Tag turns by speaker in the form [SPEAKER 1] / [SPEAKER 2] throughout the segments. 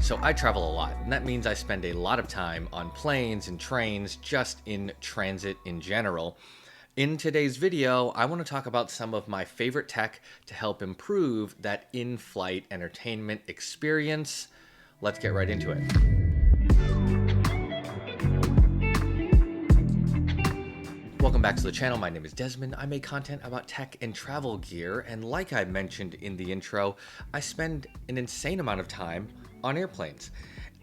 [SPEAKER 1] So I travel a lot, and that means I spend a lot of time on planes and trains, just in transit in general. In today's video, I want to talk about some of my favorite tech to help improve that in-flight entertainment experience. Let's get right into it. Welcome back to the channel. My name is Desmond. I make content about tech and travel gear, and like I mentioned in the intro, I spend an insane amount of time on airplanes.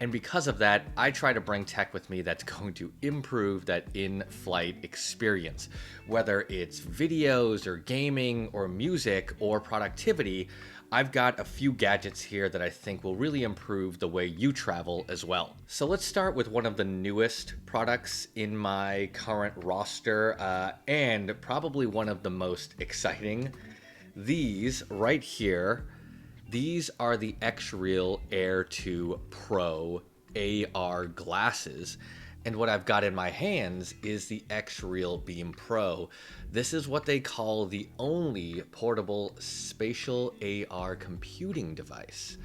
[SPEAKER 1] And because of that, I try to bring tech with me that's going to improve that in-flight experience. Whether it's videos or gaming or music or productivity, I've got a few gadgets here that I think will really improve the way you travel as well. So let's start with one of the newest products in my current roster, and probably one of the most exciting. These right here. These are the XREAL Air 2 Pro AR glasses, and what I've got in my hands is the XREAL Beam Pro. This is what they call the only portable spatial AR computing device.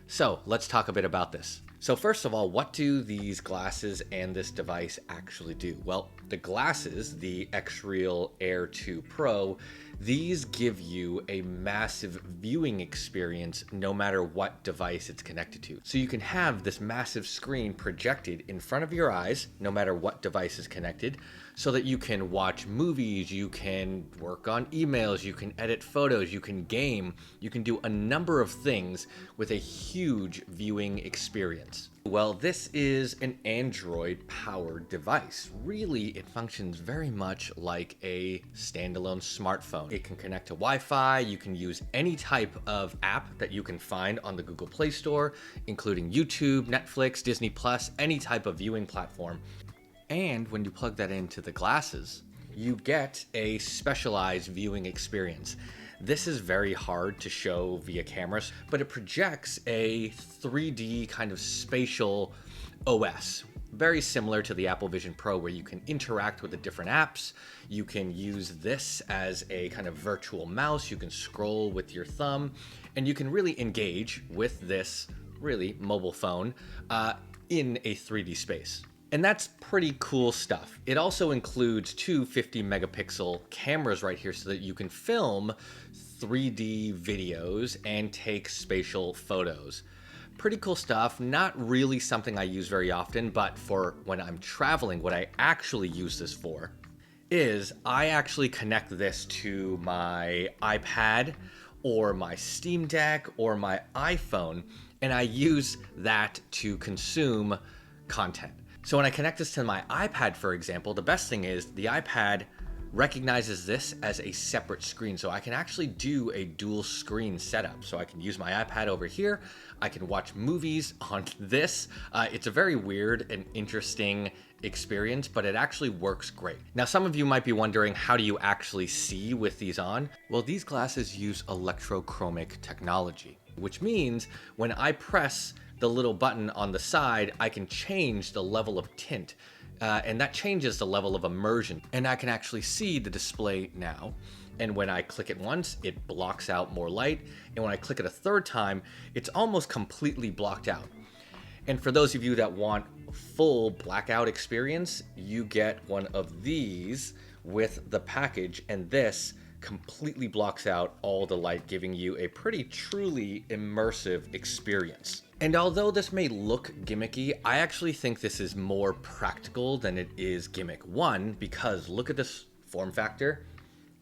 [SPEAKER 1] So let's talk a bit about this. So first of all, what do these glasses and this device actually do? Well, the glasses, the XREAL Air 2 Pro, these give you a massive viewing experience no matter what device it's connected to. So you can have this massive screen projected in front of your eyes no matter what device is connected, so that you can watch movies, you can work on emails, you can edit photos, you can game, you can do a number of things with a huge viewing experience. Well, this is an Android-powered device. Really, it functions very much like a standalone smartphone. It can connect to Wi-Fi, you can use any type of app that you can find on the Google Play Store, including YouTube, Netflix, Disney+, any type of viewing platform. And when you plug that into the glasses, you get a specialized viewing experience. This is very hard to show via cameras, but it projects a 3D kind of spatial OS, very similar to the Apple Vision Pro, where you can interact with the different apps. You can use this as a kind of virtual mouse. You can scroll with your thumb, and you can really engage with this really mobile phone in a 3D space. And that's pretty cool stuff. It also includes two 50 megapixel cameras right here so that you can film 3D videos and take spatial photos. Pretty cool stuff. Not really something I use very often, but for when I'm traveling, what I actually use this for is I actually connect this to my iPad or my Steam Deck or my iPhone, and I use that to consume content. So when I connect this to my iPad, for example, the best thing is the iPad recognizes this as a separate screen. So I can actually do a dual screen setup. So I can use my iPad over here. I can watch movies on this. It's a very weird and interesting experience, but it actually works great. Now, some of you might be wondering, how do you actually see with these on? Well, these glasses use electrochromic technology, which means when I press the little button on the side, I can change the level of tint, and that changes the level of immersion, and I can actually see the display now. And when I click it once, it blocks out more light, and when I click it a third time, it's almost completely blocked out. And for those of you that want full blackout experience, you get one of these with the package, and this completely blocks out all the light, giving you a pretty truly immersive experience. And although this may look gimmicky, I actually think this is more practical than it is gimmick. One, because look at this form factor.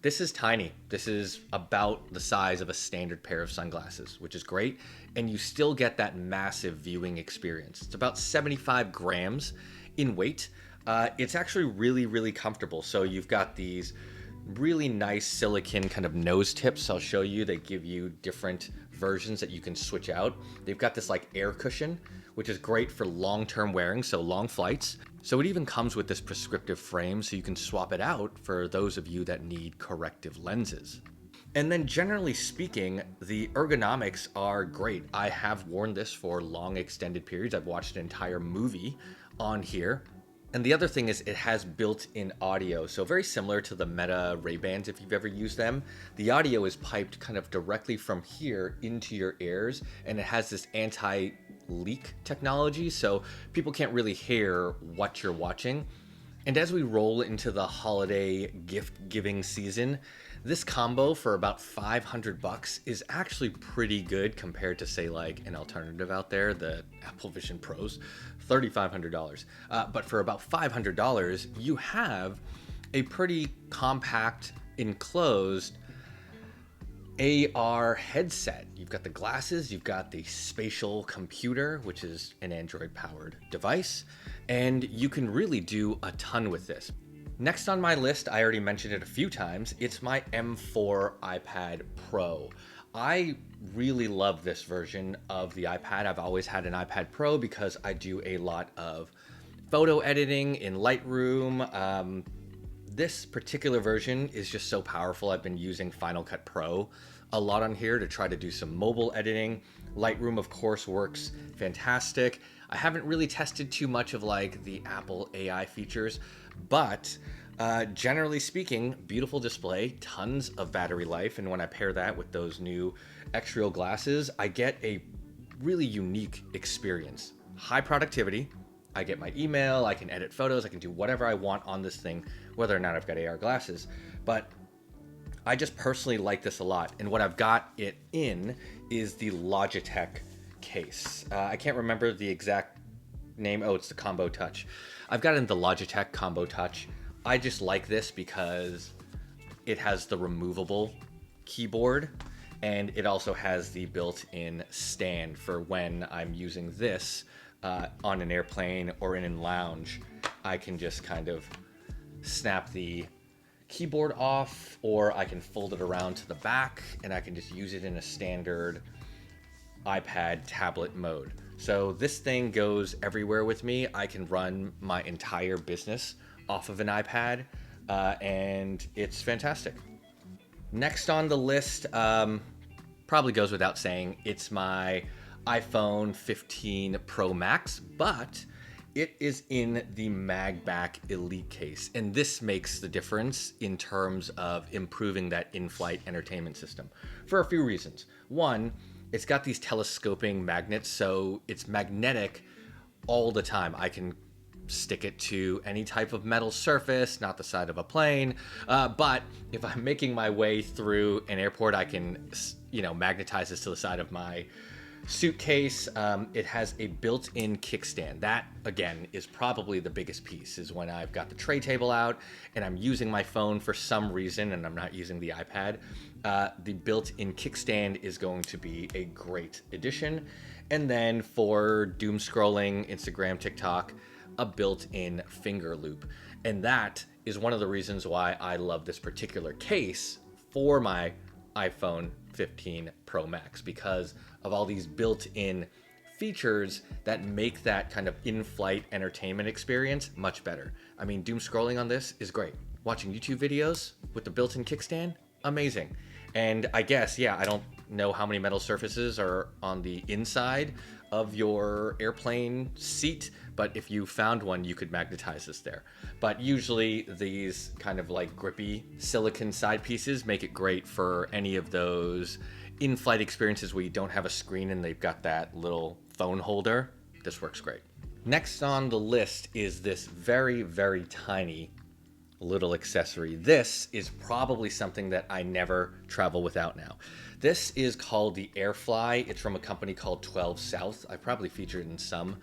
[SPEAKER 1] This is tiny. This is about the size of a standard pair of sunglasses, which is great. And you still get that massive viewing experience. It's about 75 grams in weight. It's actually really, really comfortable. So you've got these really nice silicone kind of nose tips. I'll show you. They give you different versions that you can switch out. They've got this like air cushion, which is great for long-term wearing, so long flights. So it even comes with this prescriptive frame, so you can swap it out for those of you that need corrective lenses. And then generally speaking, the ergonomics are great. I have worn this for long extended periods. I've watched an entire movie on here. And the other thing is it has built-in audio, so very similar to the Meta Ray-Bans if you've ever used them. The audio is piped kind of directly from here into your ears, and it has this leak technology, so people can't really hear what you're watching. And as we roll into the holiday gift giving season, this combo for about $500 is actually pretty good compared to, say, like an alternative out there, the Apple Vision Pros, $3,500. But for about $500, you have a pretty compact, enclosed AR headset. You've got the glasses, you've got the spatial computer, which is an Android powered device, and you can really do a ton with this. Next on my list, I already mentioned it a few times, it's my M4 iPad Pro. I really love this version of the iPad. I've always had an iPad Pro because I do a lot of photo editing in Lightroom. This particular version is just so powerful. I've been using Final Cut Pro a lot on here to try to do some mobile editing. Lightroom, of course, works fantastic. I haven't really tested too much of like the Apple AI features, but generally speaking, beautiful display, tons of battery life. And when I pair that with those new XREAL glasses, I get a really unique experience. High productivity. I get my email, I can edit photos, I can do whatever I want on this thing, whether or not I've got AR glasses. But I just personally like this a lot. And what I've got it in is the Logitech case. I can't remember the exact name. Oh, it's the Combo Touch. I've got it in the Logitech Combo Touch. I just like this because it has the removable keyboard, and it also has the built-in stand for when I'm using this on an airplane or in a lounge. I can just kind of snap the keyboard off, or I can fold it around to the back and I can just use it in a standard iPad tablet mode. So this thing goes everywhere with me. I can run my entire business off of an iPad, and it's fantastic. Next on the list, probably goes without saying, it's my iPhone 15 Pro Max, but it is in the MagBak Elite case, and this makes the difference in terms of improving that in-flight entertainment system for a few reasons. One, it's got these telescoping magnets, so it's magnetic all the time. I can stick it to any type of metal surface, not the side of a plane, but if I'm making my way through an airport, I can, magnetize this to the side of my suitcase. It has a built-in kickstand. That, again, is probably the biggest piece, is when I've got the tray table out and I'm using my phone for some reason and I'm not using the iPad. The built-in kickstand is going to be a great addition. And then for doom scrolling, Instagram, TikTok, a built-in finger loop. And that is one of the reasons why I love this particular case for my iPhone 15 Pro Max, because of all these built-in features that make that kind of in-flight entertainment experience much better. I mean, doom scrolling on this is great. Watching YouTube videos with the built-in kickstand, amazing. And I guess, I don't know how many metal surfaces are on the inside of your airplane seat, but if you found one, you could magnetize this there. But usually these kind of like grippy silicon side pieces make it great for any of those in-flight experiences where you don't have a screen and they've got that little phone holder. This works great. Next on the list is this very, very tiny little accessory. This is probably something that I never travel without now. This is called the Airfly. It's from a company called 12 South. I probably featured it in some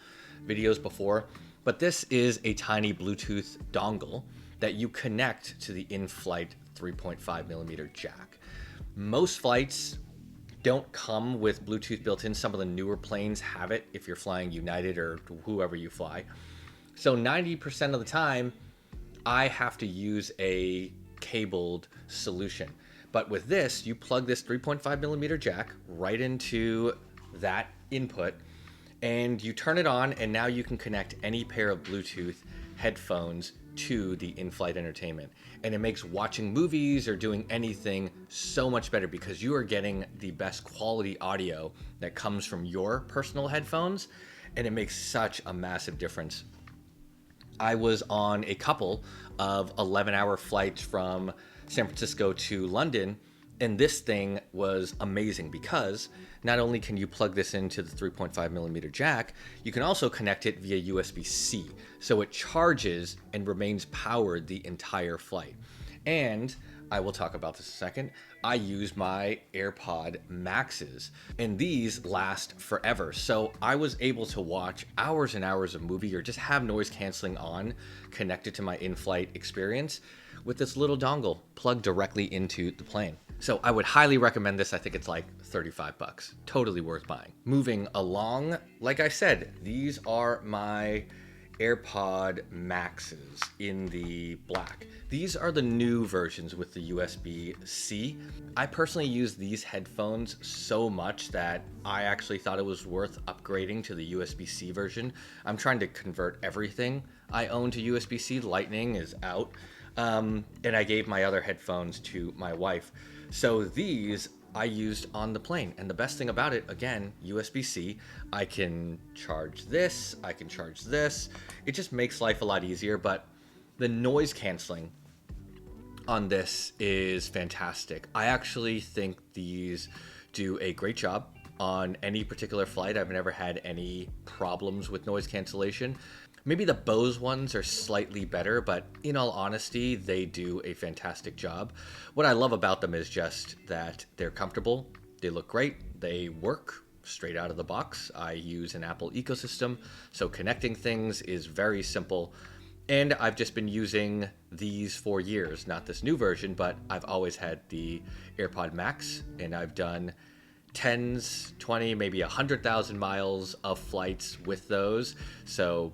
[SPEAKER 1] videos before, but this is a tiny Bluetooth dongle that you connect to the in-flight 3.5 millimeter jack. Most flights don't come with Bluetooth built in. Some of the newer planes have it if you're flying United or whoever you fly. So 90% of the time, I have to use a cabled solution. But with this, you plug this 3.5 millimeter jack right into that input and you turn it on, and now you can connect any pair of Bluetooth headphones to the in-flight entertainment. And it makes watching movies or doing anything so much better because you are getting the best quality audio that comes from your personal headphones, and it makes such a massive difference. I was on a couple of 11-hour flights from San Francisco to London, And this thing was amazing because not only can you plug this into the 3.5mm jack, you can also connect it via USB-C. So it charges and remains powered the entire flight. And I will talk about this in a second. I use my Airpod Maxes, and these last forever. So I was able to watch hours and hours of movie or just have noise canceling on connected to my in-flight experience with this little dongle plugged directly into the plane. So I would highly recommend this. I think it's like 35 bucks. Totally worth buying. Moving along, like I said, these are my Airpod Maxes in the black. These are the new versions with the USB-C. I personally use these headphones so much that I actually thought it was worth upgrading to the USB-C version. I'm trying to convert everything I own to USB-C. Lightning is out. And I gave my other headphones to my wife. So these I used on the plane. And the best thing about it, again, USB-C, I can charge this, I can charge this. It just makes life a lot easier, but the noise canceling on this is fantastic. I actually think these do a great job on any particular flight. I've never had any problems with noise cancellation. Maybe the Bose ones are slightly better, but in all honesty, they do a fantastic job. What I love about them is just that they're comfortable, they look great, they work straight out of the box. I use an Apple ecosystem, so connecting things is very simple. And I've just been using these for years, not this new version, but I've always had the AirPod Max, and I've done tens, 20, maybe 100,000 miles of flights with those. So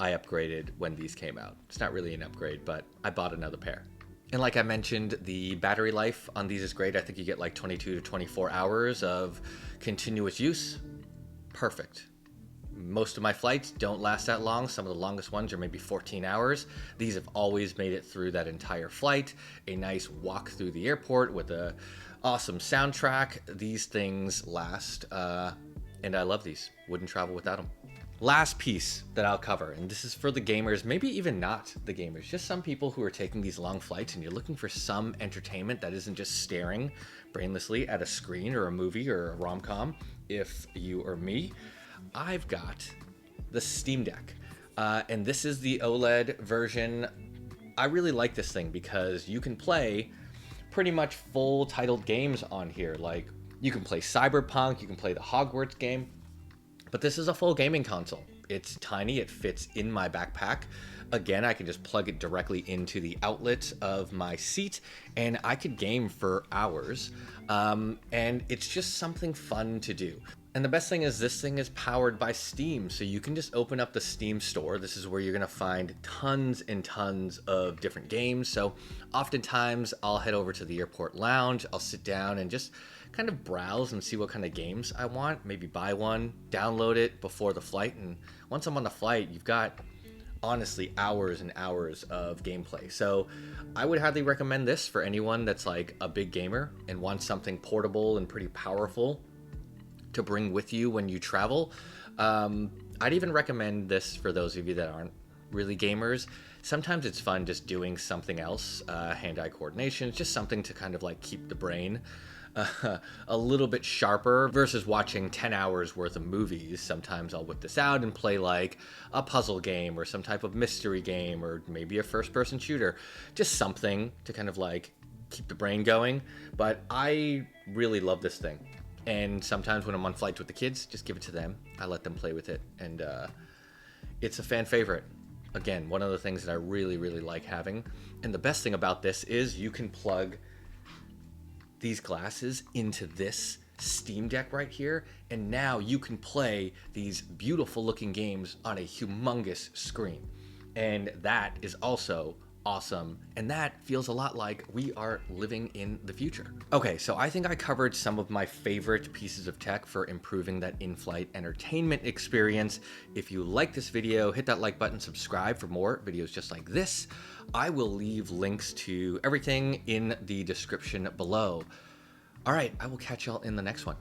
[SPEAKER 1] I upgraded when these came out. It's not really an upgrade, but I bought another pair. And like I mentioned, the battery life on these is great. I think you get like 22 to 24 hours of continuous use. Perfect. Most of my flights don't last that long. Some of the longest ones are maybe 14 hours. These have always made it through that entire flight. A nice walk through the airport with a awesome soundtrack. These things last, and I love these. Wouldn't travel without them. Last piece that I'll cover, and this is for the gamers, maybe even not the gamers, just some people who are taking these long flights and you're looking for some entertainment that isn't just staring brainlessly at a screen or a movie or a rom-com. If you or me, I've got the Steam Deck, and this is the OLED version. I really like this thing because you can play pretty much full titled games on here. Like, you can play Cyberpunk, you can play the Hogwarts game. But this is a full gaming console. It's tiny, it fits in my backpack. Again, I can just plug it directly into the outlet of my seat, and I could game for hours. And it's just something fun to do. And the best thing is this thing is powered by Steam, so you can just open up the Steam store. This is where you're gonna find tons and tons of different games. So oftentimes I'll head over to the airport lounge, I'll sit down and just kind of browse and see what kind of games I want, maybe buy one, download it before the flight, and once I'm on the flight, you've got honestly hours and hours of gameplay. So I would highly recommend this for anyone that's like a big gamer and wants something portable and pretty powerful to bring with you when you travel. I'd even recommend this for those of you that aren't really gamers. Sometimes it's fun just doing something else, hand-eye coordination, it's just something to kind of like keep the brain a little bit sharper versus watching 10 hours worth of movies. Sometimes I'll whip this out and play like a puzzle game or some type of mystery game or maybe a first-person shooter. Just something to kind of like keep the brain going. But I really love this thing. And sometimes when I'm on flights with the kids, just give it to them. I let them play with it. And it's a fan favorite. Again, one of the things that I really, really like having. And the best thing about this is you can plug these glasses into this Steam Deck right here, and now you can play these beautiful looking games on a humongous screen. And that is also awesome, and that feels a lot like we are living in the future. Okay, so I think I covered some of my favorite pieces of tech for improving that in-flight entertainment experience. If you like this video, hit that like button, subscribe for more videos just like this. I will leave links to everything in the description below. All right, I will catch y'all in the next one.